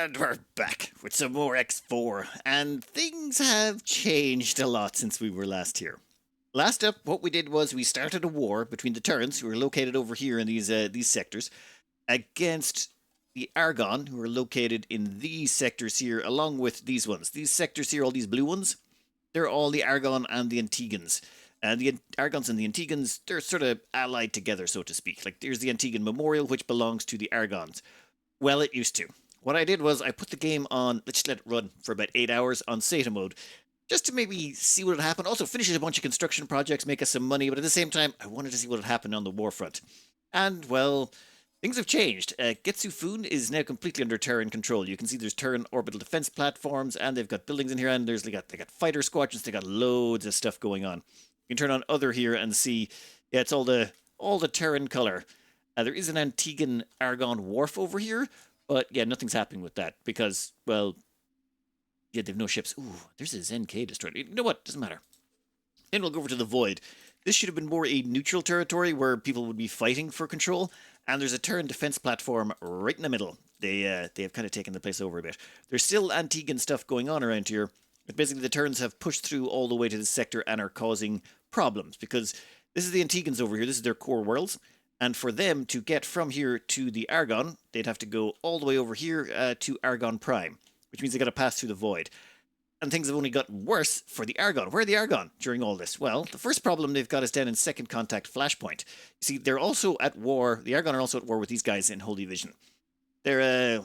And we're back with some more X4, and things have changed a lot since we were last here. Last up, what we did was we started a war between the Terrans, who are located over here in these sectors, against the Argon, who are located in these sectors here, along with these ones. These sectors here, all these blue ones, they're all the Argon and the Antigans. And the Argons and the Antigans, they're sort of allied together, so to speak. Like, there's the Antigan Memorial, which belongs to the Argons. Well, it used to. What I did was I put the game on, let's just let it run for about 8 hours on Sata mode, just to maybe see what would happen. Also, finish a bunch of construction projects, make us some money, but at the same time, I wanted to see what would happen on the warfront. And, well, things have changed. Getsufun is now completely under Terran control. You can see there's Terran orbital defense platforms, and they've got buildings in here, and they got fighter squadrons, they got loads of stuff going on. You can turn on other here and see, yeah, it's all the Terran color. There is an Antigan Argon wharf over here, but yeah, nothing's happening with that because, well, yeah, they've no ships. Ooh, there's a ZNK destroyer. You know what? Doesn't matter. Then we'll go over to the Void. This should have been more a neutral territory where people would be fighting for control, and there's a Terran defense platform right in the middle. They have kind of taken the place over a bit. There's still Antigan stuff going on around here, but basically the Terrans have pushed through all the way to this sector and are causing problems because this is the Antigans over here. This is their core worlds. And for them to get from here to the Argon, they'd have to go all the way over here to Argon Prime, which means they got to pass through the Void. And things have only gotten worse for the Argon. Where are the Argon during all this? Well, the first problem they've got is down in Second Contact Flashpoint. You see, they're also at war. The Argon are also at war with these guys in Holy Vision. They're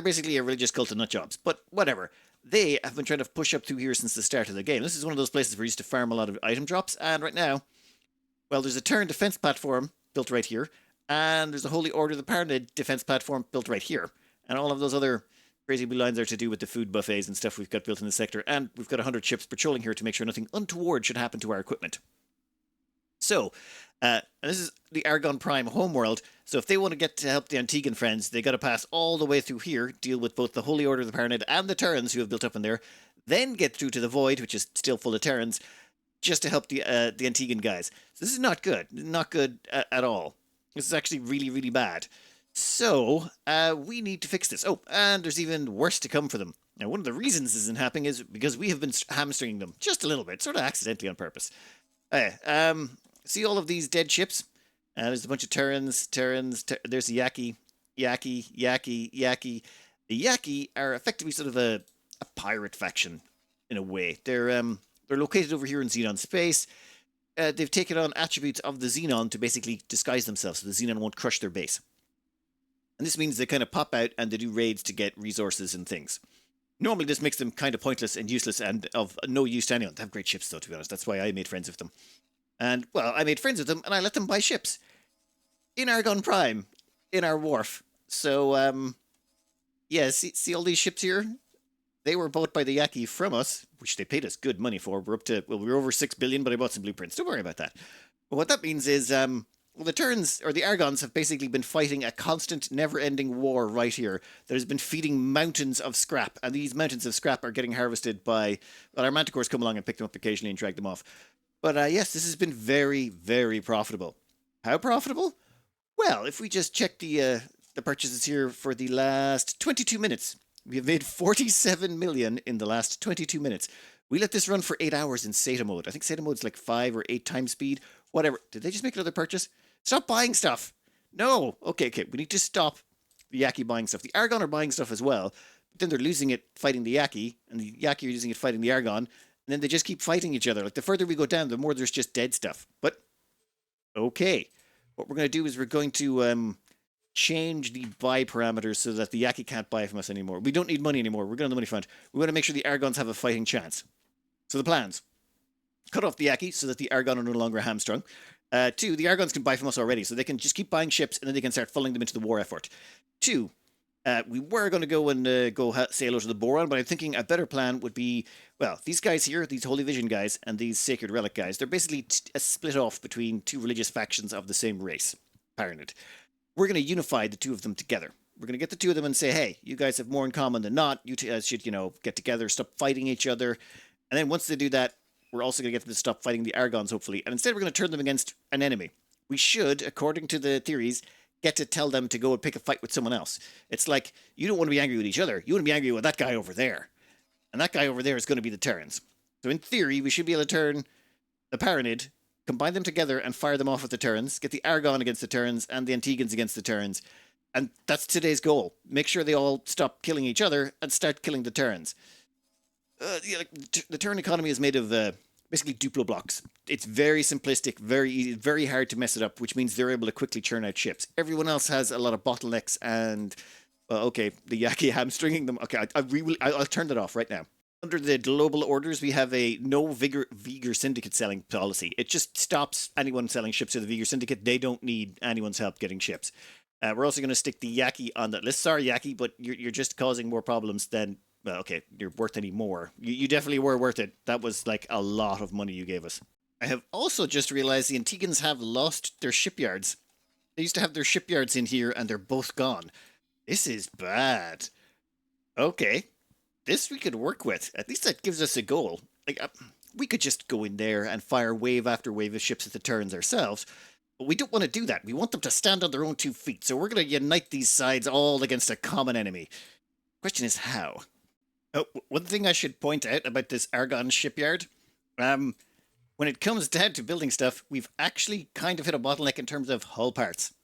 basically a religious cult of nutjobs, but whatever. They have been trying to push up through here since the start of the game. This is one of those places where you used to farm a lot of item drops, and right now, well, there's a Terran defense platform built right here, and there's a Holy Order of the Paranid defense platform built right here. And all of those other crazy blue lines are to do with the food buffets and stuff we've got built in the sector, and we've got 100 ships patrolling here to make sure nothing untoward should happen to our equipment. So, and this is the Argon Prime homeworld, so if they want to get to help the Antigan friends, they got to pass all the way through here, deal with both the Holy Order of the Paranid and the Terrans who have built up in there, then get through to the Void, which is still full of Terrans, just to help the Antigan guys. So this is not good. Not good at all. This is actually really, really bad. So, we need to fix this. Oh, and there's even worse to come for them. Now, one of the reasons this isn't happening is because we have been hamstringing them just a little bit, sort of accidentally on purpose. See all of these dead ships? There's a bunch of Terrans, there's the Yaki. The Yaki are effectively sort of a pirate faction, in a way. They're located over here in Xenon space. They've taken on attributes of the Xenon to basically disguise themselves so the Xenon won't crush their base. And this means they kind of pop out and they do raids to get resources and things. Normally this makes them kind of pointless and useless and of no use to anyone. They have great ships though, to be honest. That's why I made friends with them. And, well, I made friends with them and I let them buy ships. In Argon Prime. In our wharf. So, yeah, see all these ships here? They were bought by the Yaki from us, which they paid us good money for. We're up to, well, we were over 6 billion, but I bought some blueprints. Don't worry about that. But what that means is, well, the Terrans, or the Argons, have basically been fighting a constant, never-ending war right here that has been feeding mountains of scrap. And these mountains of scrap are getting harvested by, well, our manticores come along and pick them up occasionally and drag them off. But yes, this has been very, very profitable. How profitable? Well, if we just check the purchases here for the last 22 minutes, we have made 47 million in the last 22 minutes. We let this run for 8 hours in Sata mode. I think Sata mode's like 5 or 8 times speed. Whatever. Did they just make another purchase? Stop buying stuff. No. Okay. We need to stop the Yaki buying stuff. The Argon are buying stuff as well. But then they're losing it fighting the Yaki. And the Yaki are using it fighting the Argon. And then they just keep fighting each other. Like, the further we go down, the more there's just dead stuff. But, okay. What we're going to do is we're going to change the buy parameters so that the Yaki can't buy from us anymore. We don't need money anymore. We're going on the money front. We want to make sure the Argons have a fighting chance. So the plans. Cut off the Yaki so that the Argon are no longer hamstrung. 2, the Argons can buy from us already, so they can just keep buying ships and then they can start funneling them into the war effort. 2, we were going to go and say hello to the Boron, but I'm thinking a better plan would be, well, these guys here, these Holy Vision guys and these Sacred Relic guys, they're basically a split off between 2 religious factions of the same race, Paranid. We're going to unify the 2 of them together. We're going to get the 2 of them and say, hey, you guys have more in common than not. You should, get together, stop fighting each other. And then once they do that, we're also going to get them to stop fighting the Argons, hopefully. And instead, we're going to turn them against an enemy. We should, according to the theories, get to tell them to go and pick a fight with someone else. It's like, you don't want to be angry with each other. You want to be angry with that guy over there. And that guy over there is going to be the Terrans. So in theory, we should be able to turn the Paranid, combine them together and fire them off with the Terrans, get the Argon against the Terrans and the Antigans against the Terrans. And that's today's goal. Make sure they all stop killing each other and start killing the Terrans. The Terran economy is made of basically Duplo blocks. It's very simplistic, very easy, very hard to mess it up, which means they're able to quickly churn out ships. Everyone else has a lot of bottlenecks and, okay, the Yaki hamstringing them. Okay, I'll turn that off right now. Under the global orders, we have a no Vigor Syndicate selling policy. It just stops anyone selling ships to the Vigor Syndicate. They don't need anyone's help getting ships. We're also going to stick the Yaki on that list. Sorry, Yaki, but you're just causing more problems than... Well, okay, you're worth any more. You definitely were worth it. That was like a lot of money you gave us. I have also just realized the Antigans have lost their shipyards. They used to have their shipyards in here and they're both gone. This is bad. Okay, this we could work with. At least that gives us a goal. Like, we could just go in there and fire wave after wave of ships at the Terrans ourselves. But we don't want to do that. We want them to stand on their own 2 feet. So we're going to unite these sides all against a common enemy. Question is how? Oh, one thing I should point out about this Argon shipyard, when it comes down to building stuff, we've actually kind of hit a bottleneck in terms of hull parts.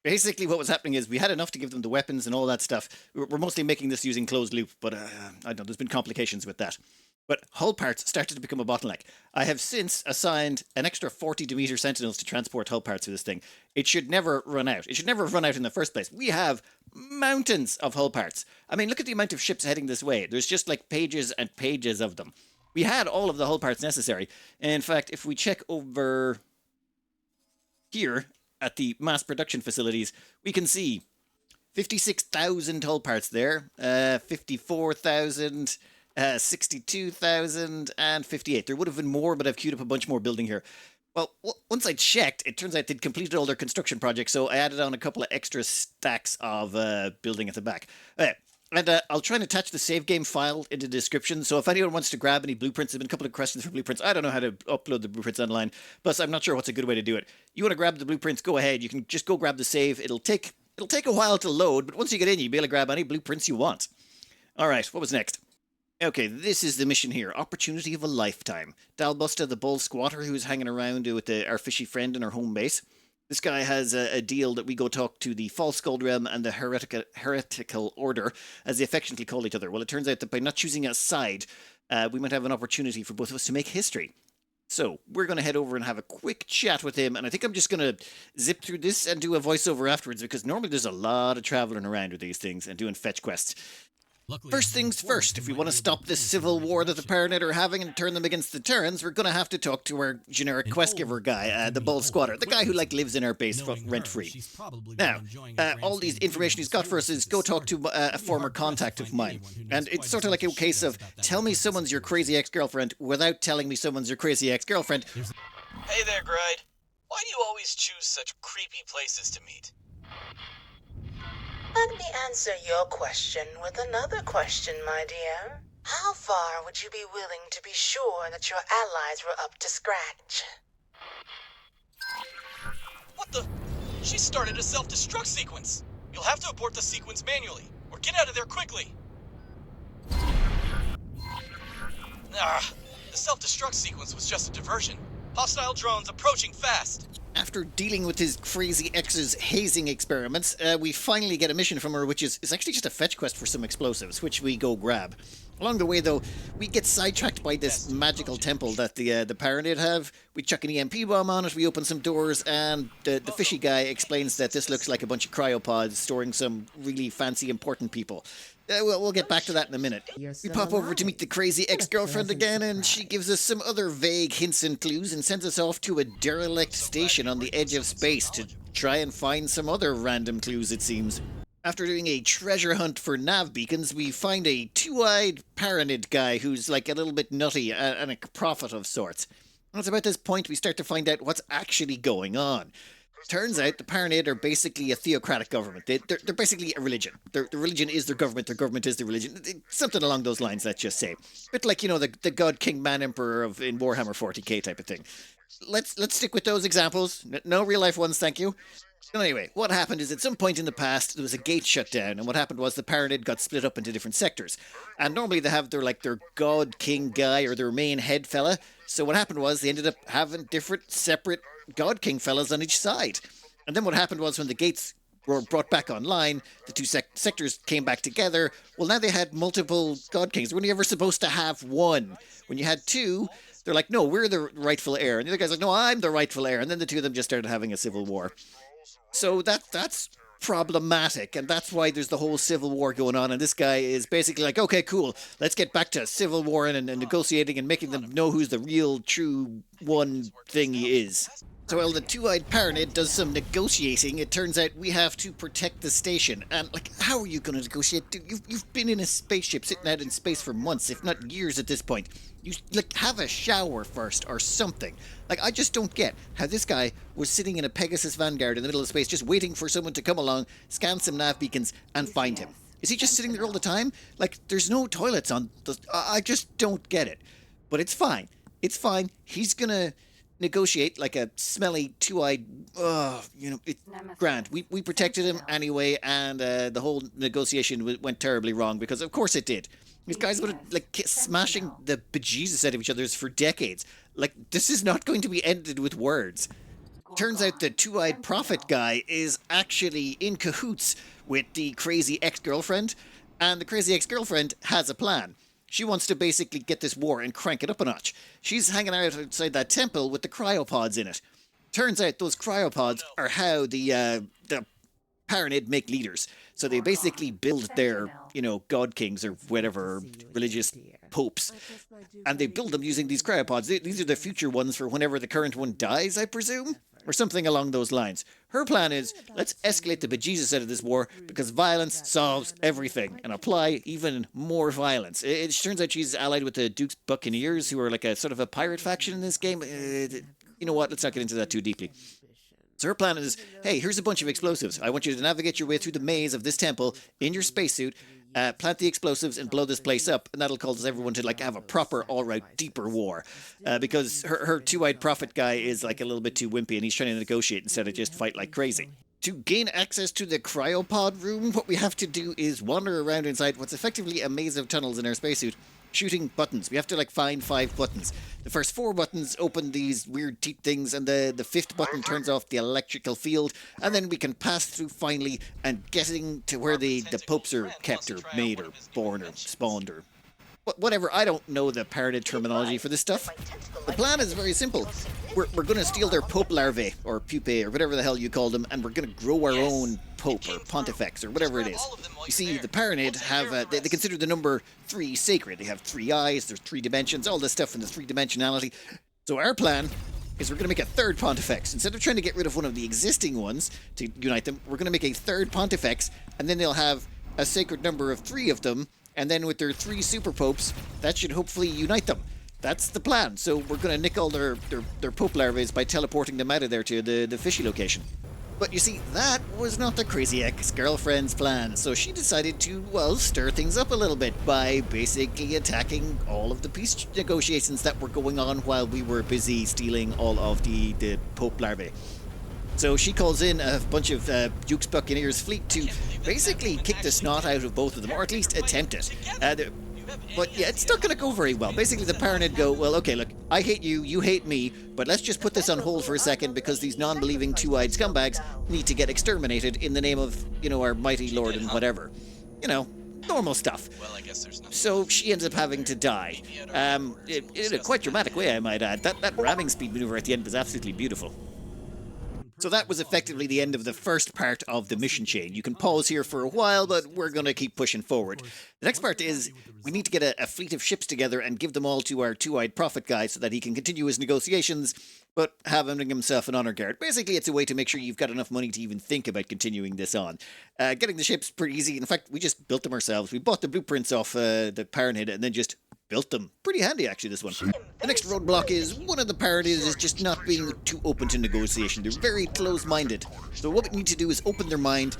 Basically, what was happening is we had enough to give them the weapons and all that stuff. We're mostly making this using closed loop, but I don't know, there's been complications with that. But hull parts started to become a bottleneck. I have since assigned an extra 40 Demeter Sentinels to transport hull parts for this thing. It should never run out. It should never have run out in the first place. We have mountains of hull parts. I mean, look at the amount of ships heading this way. There's just like pages and pages of them. We had all of the hull parts necessary. In fact, if we check over here at the mass production facilities, we can see 56,000 hull parts there, 54,000... 62,000 and 58. There would have been more, but I've queued up a bunch more building here. Well, once I checked, it turns out they'd completed all their construction projects, so I added on a couple of extra stacks of building at the back. And I'll try and attach the save game file in the description, so if anyone wants to grab any blueprints, there have been a couple of questions for blueprints. I don't know how to upload the blueprints online, plus I'm not sure what's a good way to do it. You want to grab the blueprints, go ahead. You can just go grab the save. It'll take a while to load, but once you get in, you'll be able to grab any blueprints you want. All right, what was next? Okay, this is the mission here. Opportunity of a lifetime. Dalbusta, the bold squatter who's hanging around with our fishy friend in our home base. This guy has a deal that we go talk to the False Gold Realm and the Heretical Order, as they affectionately call each other. Well, it turns out that by not choosing a side, we might have an opportunity for both of us to make history. So, we're going to head over and have a quick chat with him, and I think I'm just going to zip through this and do a voiceover afterwards, because normally there's a lot of traveling around with these things and doing fetch quests. First things first, if we want to stop this civil war that the Paranid are having and turn them against the Terrans, we're going to have to talk to our generic quest giver guy, the bold squatter, the guy who lives in our base rent-free. Now, all these information he's got for us is go talk to a former contact of mine. And it's sort of like a case of, tell me someone's your crazy ex-girlfriend without telling me someone's your crazy ex-girlfriend. Hey there, Gride. Why do you always choose such creepy places to meet? Let me answer your question with another question, my dear. How far would you be willing to be sure that your allies were up to scratch? What the? She started a self-destruct sequence. You'll have to abort the sequence manually, or get out of there quickly. The self-destruct sequence was just a diversion. Hostile drones approaching fast. After dealing with his crazy ex's hazing experiments, we finally get a mission from her, which is actually just a fetch quest for some explosives, which we go grab. Along the way, though, we get sidetracked by this magical temple that the Paranid have. We chuck an EMP bomb on it, we open some doors, and the fishy guy explains that this looks like a bunch of cryopods storing some really fancy, important people. We'll get back to that in a minute. We pop over to meet the crazy ex-girlfriend again, and she gives us some other vague hints and clues and sends us off to a derelict station on the edge of space to try and find some other random clues, it seems. After doing a treasure hunt for nav beacons, we find a two-eyed Paranid guy who's like a little bit nutty and a prophet of sorts. And it's about this point we start to find out what's actually going on. Turns out the Paranid are basically a theocratic government. They're basically a religion. Their religion is their government is their religion. Something along those lines, let's just say. A bit like, the God King Man Emperor in Warhammer 40k type of thing. Let's stick with those examples. No real life ones, thank you. Anyway, what happened is at some point in the past there was a gate shut down, and what happened was the Paranid got split up into different sectors. And normally they have their god king guy or their main head fella. So what happened was they ended up having different separate god king fellas on each side. And then what happened was when the gates were brought back online, the two sectors came back together. Well, now they had multiple god kings. They were only ever supposed to have one. When you had two, they're like, no, we're the rightful heir. And the other guy's like, no, I'm the rightful heir. And then the two of them just started having a civil war. So that's problematic, and that's why there's the whole civil war going on, and this guy is basically like, okay, cool, let's get back to civil war and negotiating and making them know who's the real, true one thing he is. So while the two-eyed Paranid does some negotiating, it turns out we have to protect the station. And, like, how are you going to negotiate? Dude, you've been in a spaceship sitting out in space for months, if not years at this point. You, like, have a shower first or something. Like, I just don't get how this guy was sitting in a Pegasus Vanguard in the middle of space just waiting for someone to come along, scan some nav beacons, and find him. Is he just sitting there all the time? Like, there's no toilets on the... I just don't get it. But it's fine. It's fine. He's gonna negotiate like a smelly two-eyed, it's grand. We protected him anyway, and the whole negotiation went terribly wrong because of course it did. These guys would have like smashing the bejesus out of each other for decades. Like, this is not going to be ended with words. Turns out the two-eyed prophet guy is actually in cahoots with the crazy ex-girlfriend, and the crazy ex-girlfriend has a plan. She wants to basically get this war and crank it up a notch. She's hanging out outside that temple with the cryopods in it. Turns out those cryopods are how the Paranid make leaders. So they basically build their, god kings or whatever, religious popes. And they build them using these cryopods. These are the future ones for whenever the current one dies, I presume? Or something along those lines. Her plan is, let's escalate the bejesus out of this war because violence solves everything and apply even more violence. It turns out she's allied with the Duke's Buccaneers, who are like a sort of a pirate faction in this game. You know what? Let's not get into that too deeply. So her plan is, hey, here's a bunch of explosives. I want you to navigate your way through the maze of this temple in your spacesuit, plant the explosives and blow this place up, and that'll cause everyone to like have a proper, all-right, deeper war. Because her two-eyed prophet guy is like a little bit too wimpy, and he's trying to negotiate instead of just fight like crazy. To gain access to the cryopod room, what we have to do is wander around inside what's effectively a maze of tunnels in our spacesuit, shooting buttons. We have to find 5 buttons. The first 4 buttons open these weird teeth things, and the 5th button turns off the electrical field, and then we can pass through finally and getting to where the popes are kept or made or born or spawned or whatever. I don't know the Paranid terminology for this stuff. The plan is very simple. We're going to steal their pope larvae, or pupae, or whatever the hell you call them, and we're going to grow our own pope, or pontifex, or whatever it is. You see, the Paranid have, they consider the number 3 sacred. They have 3 eyes, there's 3 dimensions, all this stuff in the 3-dimensionality. So our plan is we're going to make a 3rd pontifex. Instead of trying to get rid of one of the existing ones to unite them, we're going to make a 3rd pontifex, and then they'll have a sacred number of 3 of them, and then with their 3 super popes, that should hopefully unite them. That's the plan. So we're going to nick all their pope larvae by teleporting them out of there to the fishy location. But you see, that was not the crazy ex-girlfriend's plan. So she decided to, stir things up a little bit by basically attacking all of the peace negotiations that were going on while we were busy stealing all of the pope larvae. So she calls in a bunch of Duke's Buccaneers fleet to basically kick the snot out of both of them, or at least attempt it. But yeah, it's not going to go very well. Basically, the Paranid go, well, okay, look, I hate you, you hate me, but let's just put this on hold for a second because these non-believing two-eyed scumbags need to get exterminated in the name of, our mighty lord and whatever. Normal stuff. Well, I guess there's nothing. So she ends up having to die. In a quite dramatic way, I might add. That ramming speed maneuver at the end was absolutely beautiful. So that was effectively the end of the first part of the mission chain. You can pause here for a while, but we're going to keep pushing forward. The next part is we need to get a fleet of ships together and give them all to our two-eyed prophet guy so that he can continue his negotiations, but having himself an honor guard. Basically, it's a way to make sure you've got enough money to even think about continuing this on. Getting the ships pretty easy. In fact, we just built them ourselves. We bought the blueprints off the Paranid and then just built them. Pretty handy, actually, this one. The next roadblock is one of the Paranids is just not being too open to negotiation. They're very close-minded. So what we need to do is open their mind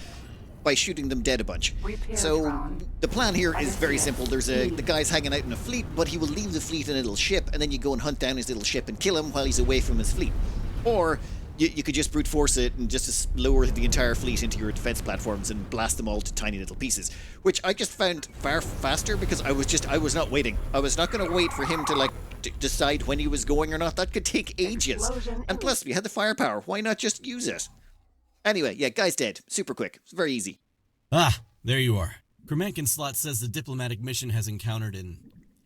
by shooting them dead a bunch. So the plan here is very simple. There's the guy's hanging out in a fleet, but he will leave the fleet in a little ship, and then you go and hunt down his little ship and kill him while he's away from his fleet. Or you could just brute force it and just lower the entire fleet into your defense platforms and blast them all to tiny little pieces, which I just found far faster because I was not waiting. I was not going to wait for him to like decide when he was going or not. That could take ages. And plus, we had the firepower. Why not just use it? Anyway, yeah, guy's dead. Super quick. It's very easy. Ah, there you are. Kremenkin Slot says the diplomatic mission has encountered an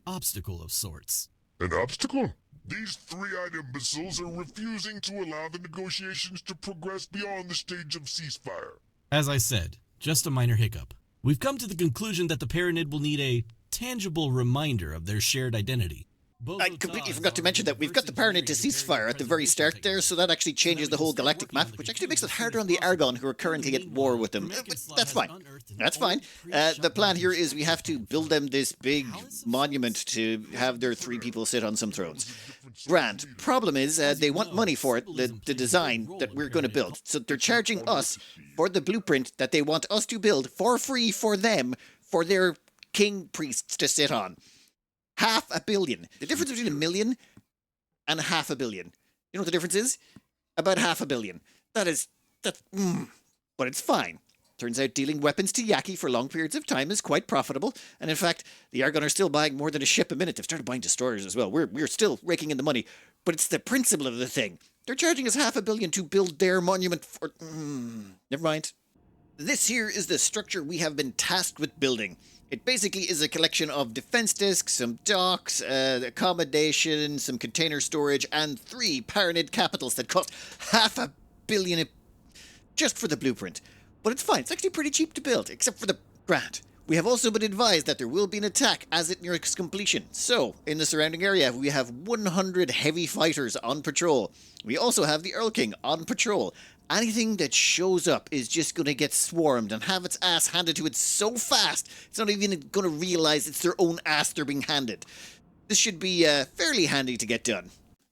obstacle of sorts. An obstacle? These three-eyed imbeciles are refusing to allow the negotiations to progress beyond the stage of ceasefire. As I said, just a minor hiccup. We've come to the conclusion that the Paranid will need a tangible reminder of their shared identity. I completely forgot to mention that we've got the Paranid to ceasefire at the very start there, so that actually changes the whole galactic map, which actually makes it harder on the Argon who are currently at war with them. But that's fine. That's fine. The plan here is we have to build them this big monument to have their three people sit on some thrones. Grand. Problem is, they want money for it, the design that we're going to build. So they're charging us for the blueprint that they want us to build for free for them, for their king priests to sit on. $500 million. The difference between $1 million and $500 million. You know what the difference is? About $500 million. But it's fine. Turns out dealing weapons to Yaki for long periods of time is quite profitable. And in fact, the Argon are still buying more than a ship a minute. They've started buying destroyers as well. We're still raking in the money. But it's the principle of the thing. They're charging us $500 million to build their monument for... never mind. This here is the structure we have been tasked with building. It basically is a collection of defense discs, some docks, accommodation, some container storage, and 3 Paranid capitals that cost $500 million just for the blueprint. But it's fine. It's actually pretty cheap to build, except for the grant. We have also been advised that there will be an attack as it nears completion. So, in the surrounding area, we have 100 heavy fighters on patrol. We also have the Earl King on patrol. Anything that shows up is just going to get swarmed and have its ass handed to it so fast, it's not even going to realize it's their own ass they're being handed. This should be fairly handy to get done.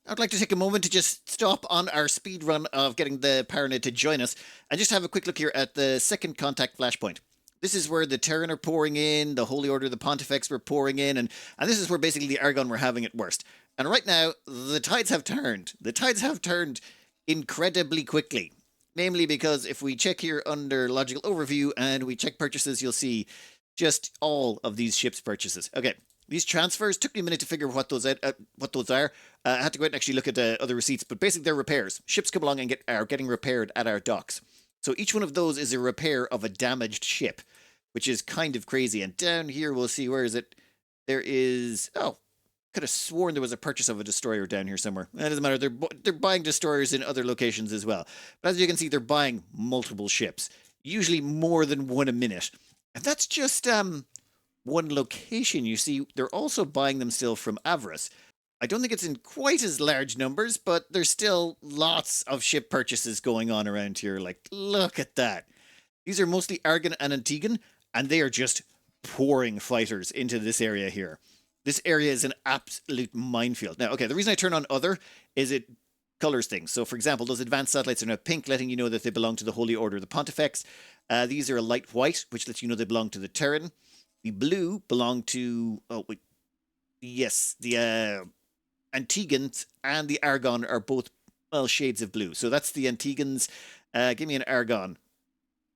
I'd like to take a moment to just stop on our speed run of getting the Paranid to join us and just have a quick look here at the second contact flashpoint. This is where the Terran are pouring in, the Holy Order of the Pontifex were pouring in, and this is where basically the Argon were having it worst. And right now, the tides have turned. The tides have turned incredibly quickly. Namely because if we check here under logical overview and we check purchases, you'll see just all of these ships purchases. Okay, these transfers took me a minute to figure what those are. I had to go out and actually look at other receipts, but basically they're repairs. Ships come along and are getting repaired at our docks. So each one of those is a repair of a damaged ship, which is kind of crazy. And down here we'll see, where is it? There is, could have sworn there was a purchase of a destroyer down here somewhere. It doesn't matter. They're buying destroyers in other locations as well. But as you can see, they're buying multiple ships, usually more than one a minute. And that's just one location. You see, they're also buying them still from Avarice. I don't think it's in quite as large numbers, but there's still lots of ship purchases going on around here. Like, look at that. These are mostly Argon and Antiguan, and they are just pouring fighters into this area here. This area is an absolute minefield. Now, okay, the reason I turn on other is it colors things. So, for example, those advanced satellites are now pink, letting you know that they belong to the Holy Order of the Pontifex. These are a light white, which lets you know they belong to the Terran. The blue belong to... the Antigans and the Argon are both, shades of blue. So that's the Antigans. Give me an Argon.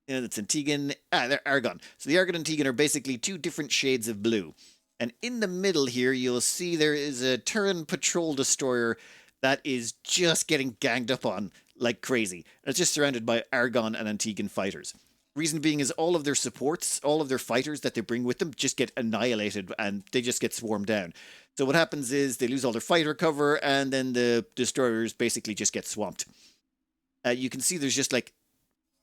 Yeah, that's Antiguan. They're Argon. So the Argon and Antiguan are basically 2 different shades of blue. And in the middle here, you'll see there is a Terran patrol destroyer that is just getting ganged up on like crazy. And it's just surrounded by Argon and Antiguan fighters. Reason being is all of their supports, all of their fighters that they bring with them just get annihilated and they just get swarmed down. So what happens is they lose all their fighter cover and then the destroyers basically just get swamped. You can see there's just like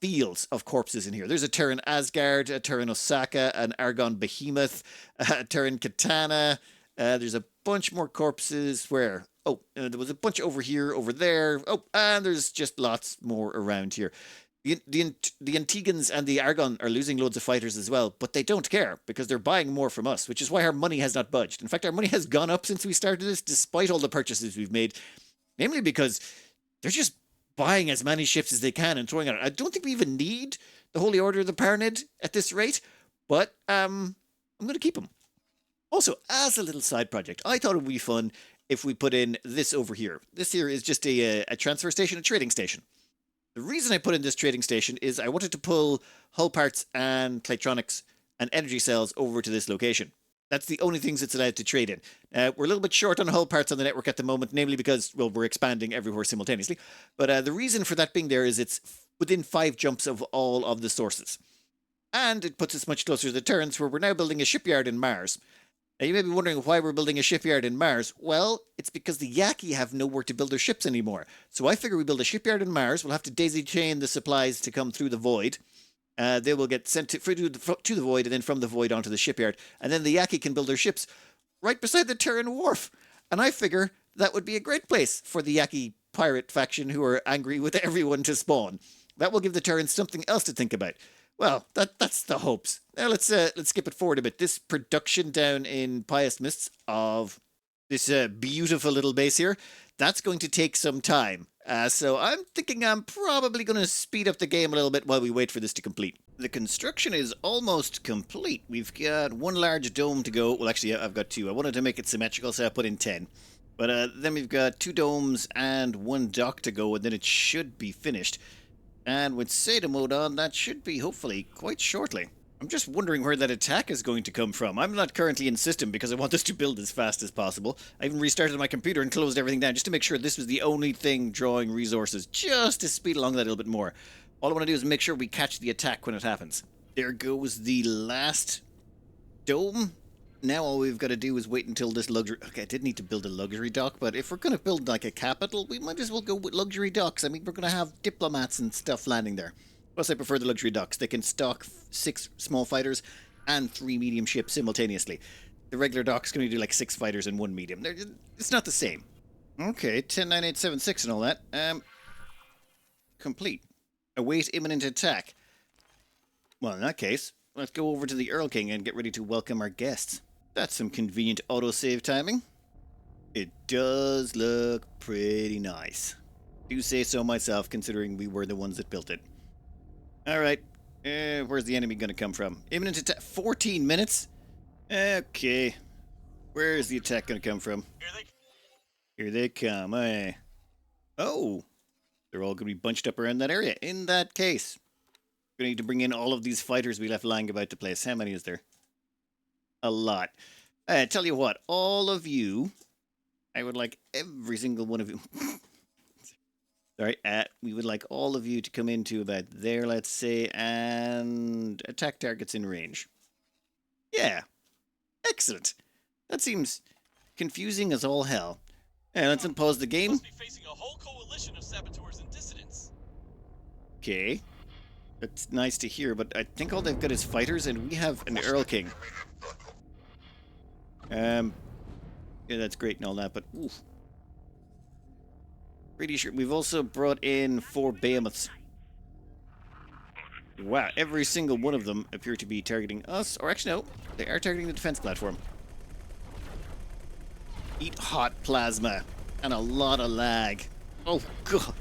fields of corpses in here. There's a Terran Asgard, a Terran Osaka, an Argon Behemoth, a Terran Katana. There's a bunch more corpses where... there was a bunch over here, over there. And there's just lots more around here. The Antigans and the Argon are losing loads of fighters as well, but they don't care because they're buying more from us, which is why our money has not budged. In fact, our money has gone up since we started this, despite all the purchases we've made, namely because they're just buying as many ships as they can and throwing out. I don't think we even need the Holy Order of the Paranid at this rate, but I'm going to keep them. Also, as a little side project, I thought it would be fun if we put in this over here. This here is just a transfer station, a trading station. The reason I put in this trading station is I wanted to pull hull parts and Claytronics and energy cells over to this location. That's the only things it's allowed to trade in. We're a little bit short on hull parts on the network at the moment, namely because, well, we're expanding everywhere simultaneously. But the reason for that being there is it's within 5 jumps of all of the sources. And it puts us much closer to the turns where we're now building a shipyard in Mars. Now, you may be wondering why we're building a shipyard in Mars. Well, it's because the Yaki have nowhere to build their ships anymore. So I figure we build a shipyard in Mars. We'll have to daisy chain the supplies to come through the void. They will get sent to the void and then from the void onto the shipyard. And then the Yaki can build their ships right beside the Terran wharf. And I figure that would be a great place for the Yaki pirate faction who are angry with everyone to spawn. That will give the Terrans something else to think about. Well, that's the hopes. Now let's skip it forward a bit. This production down in Pious Mists of this beautiful little base here, that's going to take some time. So I'm thinking I'm probably going to speed up the game a little bit while we wait for this to complete. The construction is almost complete. We've got 1 large dome to go. Well, actually, I've got 2. I wanted to make it symmetrical, so I put in 10. But then we've got 2 domes and 1 dock to go, and then it should be finished. And with Seda mode on, that should be, hopefully, quite shortly. I'm just wondering where that attack is going to come from. I'm not currently in system because I want this to build as fast as possible. I even restarted my computer and closed everything down just to make sure this was the only thing drawing resources, just to speed along that a little bit more. All I want to do is make sure we catch the attack when it happens. There goes the last dome. Now all we've got to do is wait until this luxury... Okay, I did need to build a luxury dock, but if we're going to build like a capital, we might as well go with luxury docks. I mean, we're going to have diplomats and stuff landing there. Plus, I prefer the luxury docks. They can stock 6 small fighters and 3 medium ships simultaneously. The regular dock's going to do like 6 fighters and 1 medium. It's not the same. Okay, 109876 and all that. Complete. Await imminent attack. Well, in that case, let's go over to the Earl King and get ready to welcome our guests. That's some convenient autosave timing. It does look pretty nice. Do say so myself, considering we were the ones that built it. Alright, where's the enemy going to come from? Imminent attack, 14 minutes? Okay. Where's the attack going to come from? Here they come, eh? Oh, they're all going to be bunched up around that area. In that case, we're going to need to bring in all of these fighters we left lying about the place. How many is there? A lot. I tell you what, all of you, I would like every single one of you... Sorry, we would like all of you to come into about there, let's say, and attack targets in range. Yeah. Excellent. That seems confusing as all hell. Let's unpause the game. Must be facing a whole coalition of saboteurs and dissidents. Okay. That's nice to hear, but I think all they've got is fighters, and we have an Earl King. Yeah, that's great and all that, but oof. Pretty sure we've also brought in 4 behemoths. Wow, every single one of them appear to be targeting us, or actually no, they are targeting the defense platform. Eat hot plasma and a lot of lag. Oh god.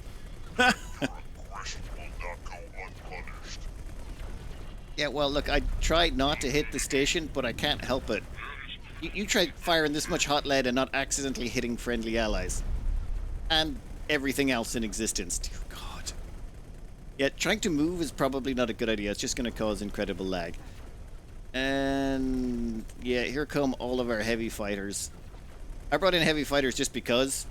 Yeah, well look, I tried not to hit the station, but I can't help it. You tried firing this much hot lead and not accidentally hitting friendly allies. And everything else in existence. Dear God. Yeah, trying to move is probably not a good idea. It's just going to cause incredible lag. And yeah, here come all of our heavy fighters. I brought in heavy fighters just because.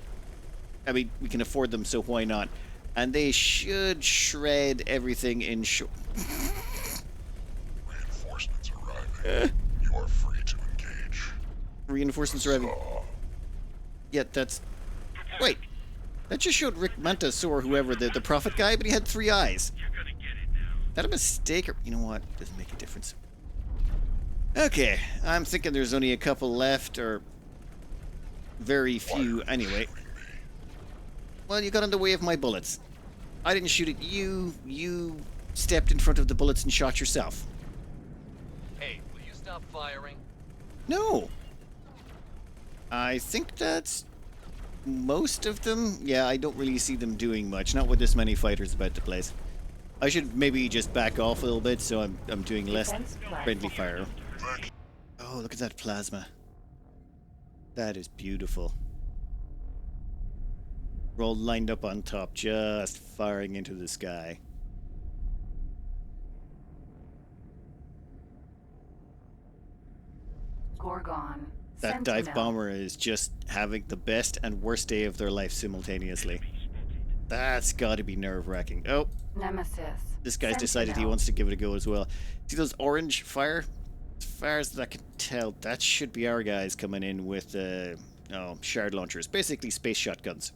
I mean, we can afford them, so why not? And they should shred everything in short. Reinforcements arriving. You are free to engage. Reinforcements arriving. Yeah, that's... Wait. That just showed Rick Mantas or whoever, the prophet guy, but he had 3 eyes. Is that a mistake? Or, you know what? Doesn't make a difference. Okay, I'm thinking there's only a couple left, or very few anyway. Well, you got in the way of my bullets. I didn't shoot at you. You stepped in front of the bullets and shot yourself. Hey, will you stop firing? No. I think that's... most of them. Yeah, I don't really see them doing much. Not with this many fighters about the place. I should maybe just back off a little bit so I'm doing less friendly fire. Oh, look at that plasma. That is beautiful. We're all lined up on top, just firing into the sky. Gorgon. That dive bomber is just having the best and worst day of their life simultaneously. That's gotta be nerve-wracking. Oh, Nemesis. this guy's decided he wants to give it a go as well. See those orange fire? As far as I can tell, that should be our guys coming in with shard launchers. Basically space shotguns.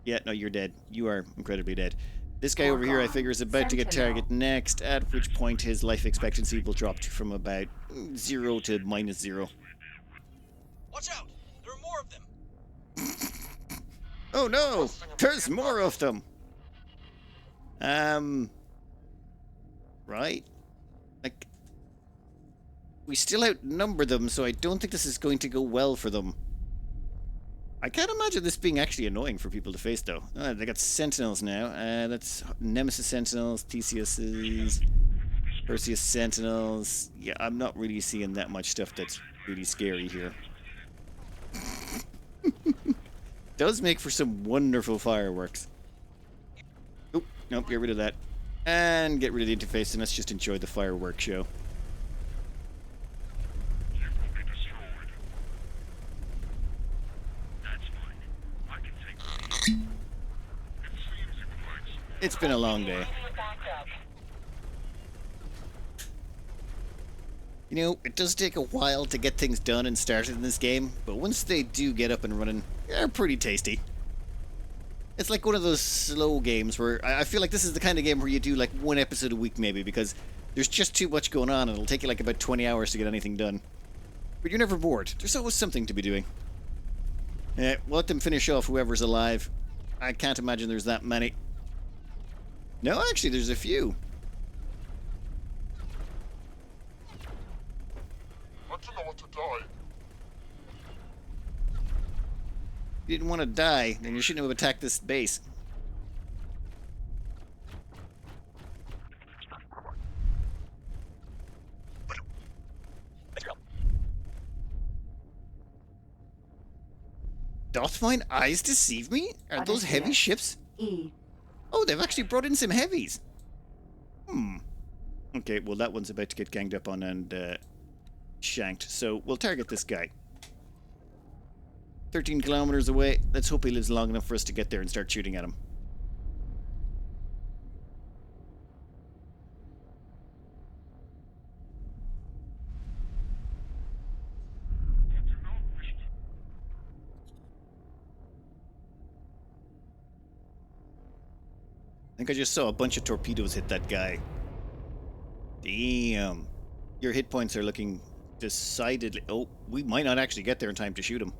Yeah, no, you're dead. You are incredibly dead. This guy over here, I figure, is about to get target next, at which point his life expectancy will drop from about 0 to -0. Watch out! There are more of them! Oh no! There's more of them! Right? Like, we still outnumber them, so I don't think this is going to go well for them. I can't imagine this being actually annoying for people to face, though. They got Sentinels now. That's Nemesis Sentinels, Theseus's, Perseus Sentinels. Yeah, I'm not really seeing that much stuff that's really scary here. Does make for some wonderful fireworks. Oop, nope, get rid of that. And get rid of the interface, and let's just enjoy the fireworks show. It's been a long day. You know, it does take a while to get things done and started in this game, but once they do get up and running, they're pretty tasty. It's like one of those slow games where I feel like this is the kind of game where you do like one episode a week maybe, because there's just too much going on and it'll take you like about 20 hours to get anything done. But you're never bored. There's always something to be doing. We'll let them finish off whoever's alive. I can't imagine there's that many. No, actually, there's a few. I don't know what to die. If you didn't want to die, then you shouldn't have attacked this base. Doth mine eyes deceive me? Are those heavy ships? Oh, they've actually brought in some heavies. Okay, well that one's about to get ganged up on and shanked, so we'll target this guy. 13 kilometers away. Let's hope he lives long enough for us to get there and start shooting at him. I think I just saw a bunch of torpedoes hit that guy. Damn. Your hit points are looking decidedly... Oh, we might not actually get there in time to shoot him.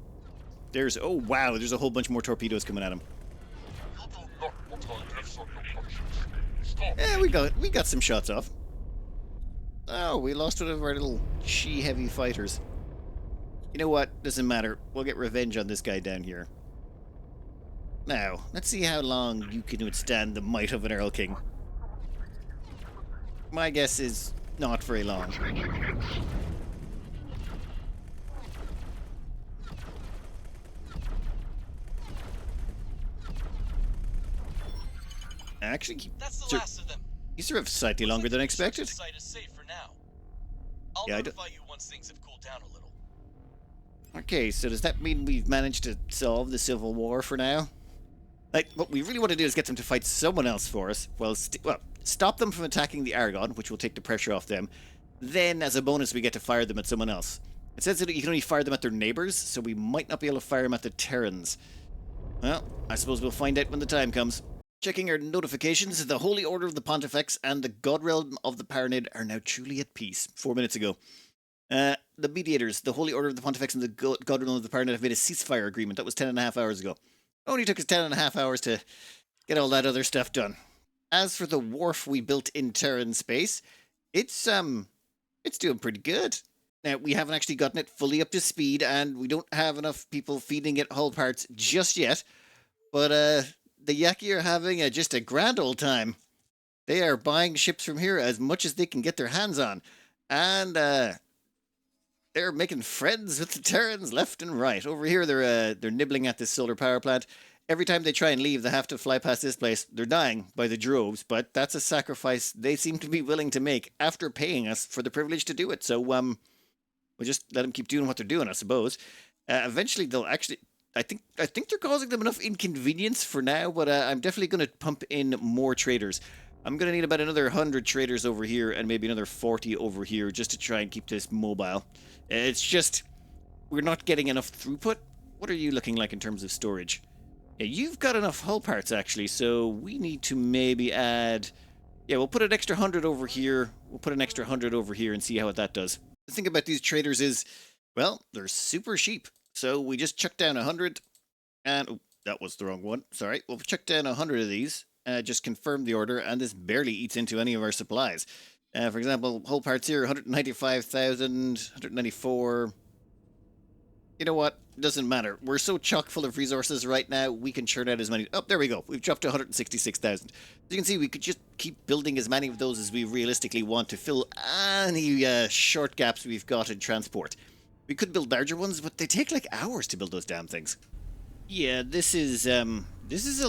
There's... Oh, wow. There's a whole bunch more torpedoes coming at him. You do not want to live on your conscience. Stop. Yeah, we got some shots off. Oh, we lost one of our little she-heavy fighters. You know what? Doesn't matter. We'll get revenge on this guy down here. Now, let's see how long you can withstand the might of an Earl King. My guess is not very long. Actually, That's the last of them. you survived slightly longer than expected. The site is safe for now. I'll Yeah, notify you once things have cooled down a little. Okay, so does that mean we've managed to solve the Civil War for now? Like, what we really want to do is get them to fight someone else for us. Well, stop them from attacking the Aragon, which will take the pressure off them. Then, as a bonus, we get to fire them at someone else. It says that you can only fire them at their neighbors, so we might not be able to fire them at the Terrans. Well, I suppose we'll find out when the time comes. Checking our notifications, the Holy Order of the Pontifex and the God Realm of the Paranid are now truly at peace. 4 minutes ago. The Mediators, the Holy Order of the Pontifex and the God Realm of the Paranid have made a ceasefire agreement. That was 10.5 hours ago. Only took us 10.5 hours to get all that other stuff done. As for the wharf we built in Terran space, it's doing pretty good. Now, we haven't actually gotten it fully up to speed, and we don't have enough people feeding it hull parts just yet. But the Yaki are having just a grand old time. They are buying ships from here as much as they can get their hands on. And they're they're making friends with the Terrans left and right. Over here, they're nibbling at this solar power plant. Every time they try and leave, they have to fly past this place. They're dying by the droves, but that's a sacrifice they seem to be willing to make after paying us for the privilege to do it. So, we'll just let them keep doing what they're doing, I suppose. Eventually, they'll actually. I think they're causing them enough inconvenience for now, but I'm definitely going to pump in more traders. I'm going to need about another 100 traders over here and maybe another 40 over here just to try and keep this mobile. It's just, we're not getting enough throughput. What are you looking like in terms of storage? Yeah, you've got enough hull parts actually, so we need to maybe add... Yeah, we'll put an extra 100 over here. We'll put an extra 100 over here and see how that does. The thing about these traders is, well, they're super cheap. So we just chuck down 100 and... Oh, that was the wrong one. Sorry. We'll chuck down 100 of these. Just confirm the order, and this barely eats into any of our supplies. For example, hull parts here, 195,000, 194... You know what? Doesn't matter. We're so chock full of resources right now, we can churn out as many... Oh, there we go. We've dropped to 166,000. As you can see, we could just keep building as many of those as we realistically want to fill any short gaps we've got in transport. We could build larger ones, but they take like hours to build those damn things. Yeah, this is a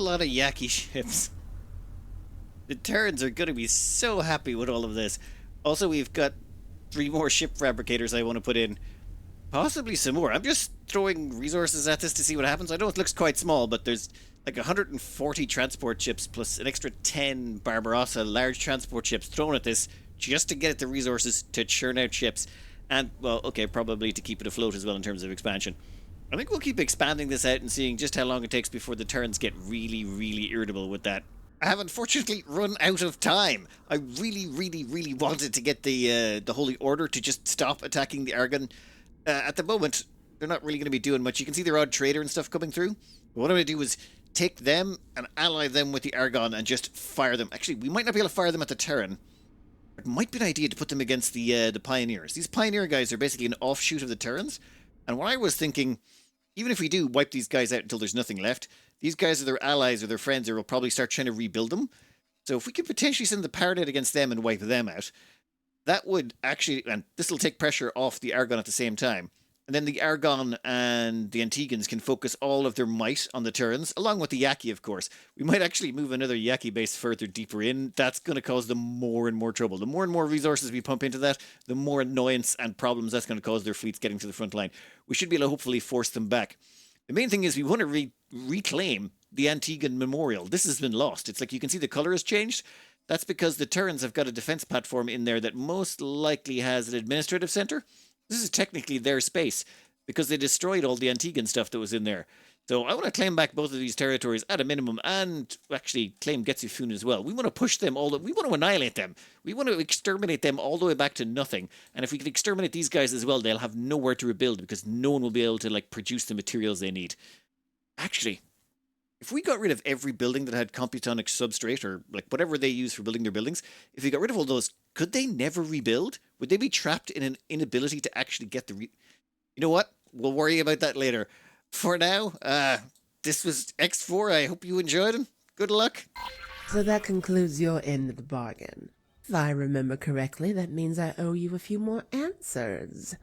lot of Yaki ships. The Terrans are going to be so happy with all of this. Also, we've got 3 more ship fabricators I want to put in. Possibly some more. I'm just throwing resources at this to see what happens. I know it looks quite small, but there's like 140 transport ships plus an extra 10 Barbarossa large transport ships thrown at this just to get at the resources to churn out ships. And, well, okay, probably to keep it afloat as well in terms of expansion. I think we'll keep expanding this out and seeing just how long it takes before the Terrans get really, really irritable with that. I have unfortunately run out of time. I really, really, really wanted to get the Holy Order to just stop attacking the Argon. At the moment, they're not really going to be doing much. You can see the odd trader and stuff coming through. But what I'm going to do is take them and ally them with the Argon and just fire them. Actually, we might not be able to fire them at the Terran. It might be an idea to put them against the Pioneers. These Pioneer guys are basically an offshoot of the Terrans. And what I was thinking, even if we do wipe these guys out until there's nothing left, these guys are their allies or their friends, or will probably start trying to rebuild them. So if we could potentially send the Paranid against them and wipe them out, that would actually, and this will take pressure off the Argon at the same time. And then the Argon and the Antigans can focus all of their might on the Terrans, along with the Yaki, of course. We might actually move another Yaki base further deeper in. That's going to cause them more and more trouble. The more and more resources we pump into that, the more annoyance and problems that's going to cause their fleets getting to the front line. We should be able to hopefully force them back. The main thing is we want to reclaim the Antiguan Memorial. This has been lost. It's like you can see the color has changed. That's because the Terrans have got a defense platform in there that most likely has an administrative center. This is technically their space because they destroyed all the Antiguan stuff that was in there. So I want to claim back both of these territories at a minimum and actually claim Getsufun as well. We want to push them all. We want to annihilate them. We want to exterminate them all the way back to nothing. And if we can exterminate these guys as well, they'll have nowhere to rebuild because no one will be able to like produce the materials they need. Actually, if we got rid of every building that had computonic substrate or like whatever they use for building their buildings, if we got rid of all those, could they never rebuild? Would they be trapped in an inability to actually get the... You know what? We'll worry about that later. For now, this was X4. I hope you enjoyed it. Good luck. So that concludes your end of the bargain. If I remember correctly, that means I owe you a few more answers.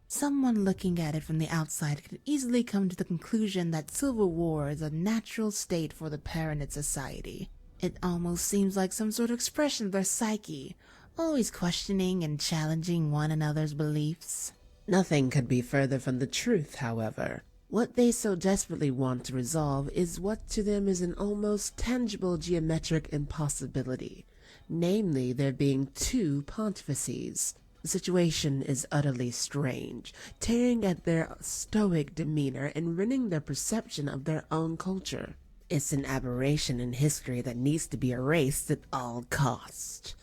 Someone looking at it from the outside could easily come to the conclusion that civil war is a natural state for the Paranid society. It almost seems like some sort of expression of their psyche, always questioning and challenging one another's beliefs. Nothing could be further from the truth, however. What they so desperately want to resolve is what to them is an almost tangible geometric impossibility, namely there being 2 pontifices. The situation is utterly strange, tearing at their stoic demeanor and rending their perception of their own culture. It's an aberration in history that needs to be erased at all costs.